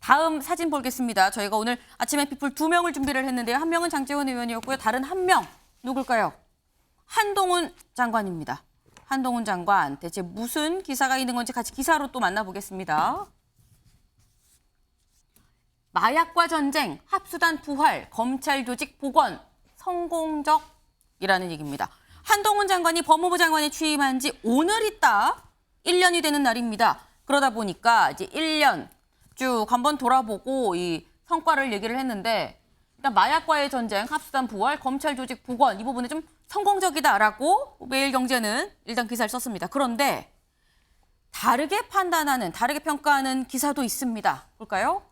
다음 사진 보겠습니다. 저희가 오늘 아침에 피플 2명을 준비를 했는데요. 한 명은 장제원 의원이었고요. 다른 한 명 누굴까요? 한동훈 장관입니다. 한동훈 장관 대체 무슨 기사가 있는 건지 같이 기사로 또 만나보겠습니다. 마약과 전쟁, 합수단 부활, 검찰 조직 복원, 성공적이라는 얘기입니다. 한동훈 장관이 법무부 장관에 취임한 지 오늘이 딱 1년이 되는 날입니다. 그러다 보니까 이제 1년 쭉 한번 돌아보고 이 성과를 얘기를 했는데 일단 마약과의 전쟁, 합수단 부활, 검찰 조직 복원 이 부분에 좀 성공적이다라고 매일경제는 일단 기사를 썼습니다. 그런데 다르게 판단하는, 다르게 평가하는 기사도 있습니다. 볼까요?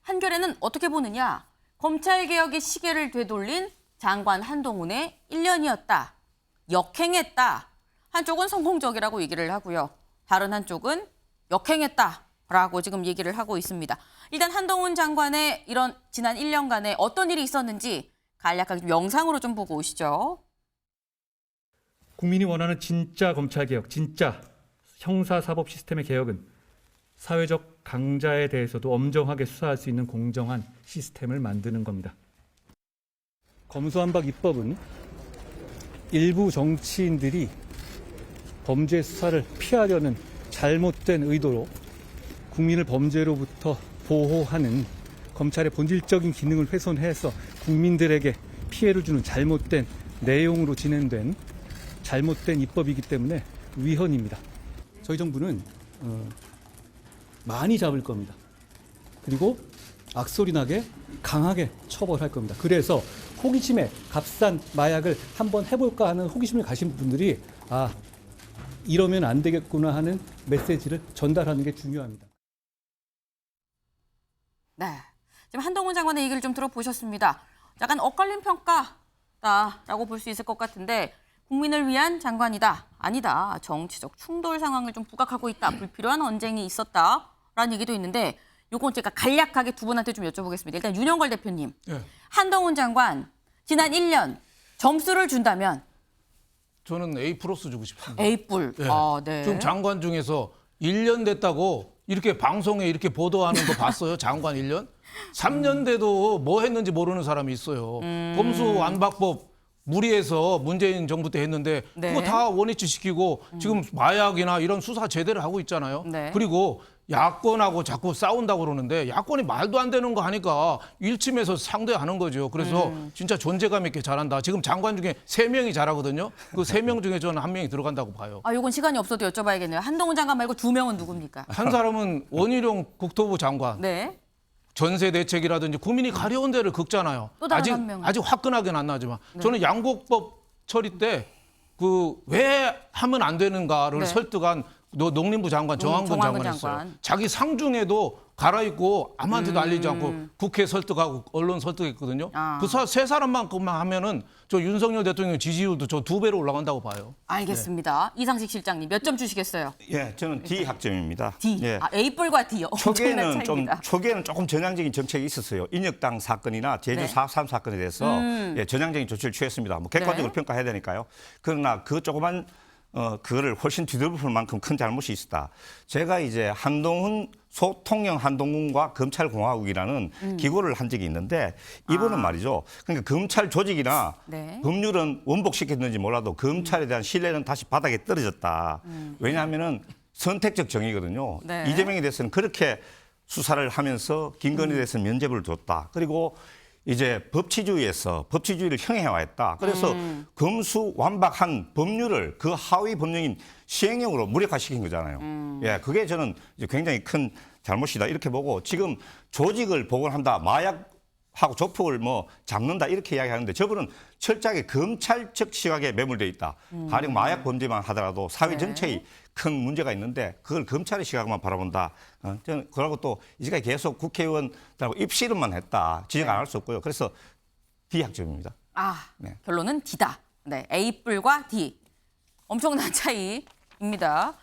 한겨레는 어떻게 보느냐? 검찰개혁의 시계를 되돌린 장관 한동훈의 1년이었다. 역행했다. 한쪽은 성공적이라고 얘기를 하고요. 다른 한쪽은 역행했다라고 지금 얘기를 하고 있습니다. 일단 한동훈 장관의 이런 지난 1년간에 어떤 일이 있었는지 간략하게 좀 영상으로 좀 보고 오시죠. 국민이 원하는 진짜 검찰개혁, 진짜 형사사법 시스템의 개혁은 사회적 강자에 대해서도 엄정하게 수사할 수 있는 공정한 시스템을 만드는 겁니다. 검수완박 입법은 일부 정치인들이 범죄 수사를 피하려는 잘못된 의도로 국민을 범죄로부터 보호하는 검찰의 본질적인 기능을 훼손해서 국민들에게 피해를 주는 잘못된 내용으로 진행된 잘못된 입법이기 때문에 위헌입니다. 저희 정부는 많이 잡을 겁니다. 그리고 악소리 나게 강하게 처벌할 겁니다. 그래서 호기심에 값싼 마약을 한번 해볼까 하는 호기심을 가신 분들이 이러면 안 되겠구나 하는 메시지를 전달하는 게 중요합니다. 네, 지금 한동훈 장관의 얘기를 좀 들어보셨습니다. 약간 엇갈린 평가다라고 볼 수 있을 것 같은데 국민을 위한 장관이다. 아니다. 정치적 충돌 상황을 좀 부각하고 있다. 불필요한 언쟁이 있었다라는 얘기도 있는데 요건 제가 간략하게 두 분한테 좀 여쭤보겠습니다. 일단 윤영걸 대표님. 네. 한동훈 장관 지난 1년 점수를 준다면 저는 A+ 주고 싶습니다. A+. 네. 네. 지금 장관 중에서 1년 됐다고 이렇게 방송에 이렇게 보도하는 거 봤어요? 장관 1년? 3년 돼도 뭐 했는지 모르는 사람이 있어요. 검수완박법 무리해서 문재인 정부 때 했는데 네. 그거 다 원위치 시키고 지금 마약이나 이런 수사 제대로 하고 있잖아요. 네. 그리고 야권하고 자꾸 싸운다고 그러는데 야권이 말도 안 되는 거 하니까 일침해서 상대하는 거죠. 그래서 진짜 존재감 있게 잘한다. 지금 장관 중에 3명이 잘하거든요. 그 3명 중에 저는 1명이 들어간다고 봐요. 요건 시간이 없어도 여쭤봐야겠네요. 한동훈 장관 말고 2명은 누굽니까? 한 사람은 원희룡 국토부 장관. 네. 전세 대책이라든지 국민이 가려운 데를 긁잖아요. 또 다른 한 명은? 아직 화끈하게는 안 나지만 저는 양곡법 처리 때 왜 하면 안 되는가를 네. 설득한 농림부 장관 정황근 장관이었어요. 장관. 자기 상중에도 갈아입고 아무한테도 알리지 않고 국회 설득하고 언론 설득했거든요. 그 세 사람만큼만 하면은 저 윤석열 대통령 지지율도 저 2배로 올라간다고 봐요. 알겠습니다. 이상식 실장님 몇 점 주시겠어요? 예, 저는 D 학점입니다. D. 예. A+과 D요. 엄청난 차이입니다. 초기에는 조금 전향적인 정책이 있었어요. 인혁당 사건이나 제주 네. 4.3 사건에 대해서 전향적인 조치를 취했습니다. 뭐 객관적으로 네. 평가해야 되니까요. 그러나 그 조그만 그거를 훨씬 뒤덮을 만큼 큰 잘못이 있었다. 제가 이제 한동훈 소통령 한동훈과 검찰공화국이라는 기고를 한 적이 있는데 이분은 말이죠. 그러니까 검찰 조직이나 네. 법률은 원복시켰는지 몰라도 검찰에 대한 신뢰는 다시 바닥에 떨어졌다. 왜냐하면은 선택적 정의거든요. 네. 이재명에 대해서는 그렇게 수사를 하면서 김건희에 대해서는 면죄부를 줬다. 그리고 이제 법치주의를 형해화했다. 그래서 검수완박한 법률을 그 하위 법령인 시행령으로 무력화시킨 거잖아요. 예, 그게 저는 이제 굉장히 큰 잘못이다 이렇게 보고 지금 조직을 복원한다, 마약하고 조폭을 뭐 잡는다 이렇게 이야기하는데 저분은 철저하게 검찰적 시각에 매몰돼 있다. 가령 마약 범죄만 하더라도 사회 전체의 큰 문제가 있는데 그걸 검찰의 시각만 바라본다. 저는 그러고 또 이제까지 계속 국회의원들하고 입씨름만 했다. 지적 안 할 수 없고요. 그래서 D 학점입니다. 네. 결론은 D다. 네, A+과 D. 엄청난 차이입니다.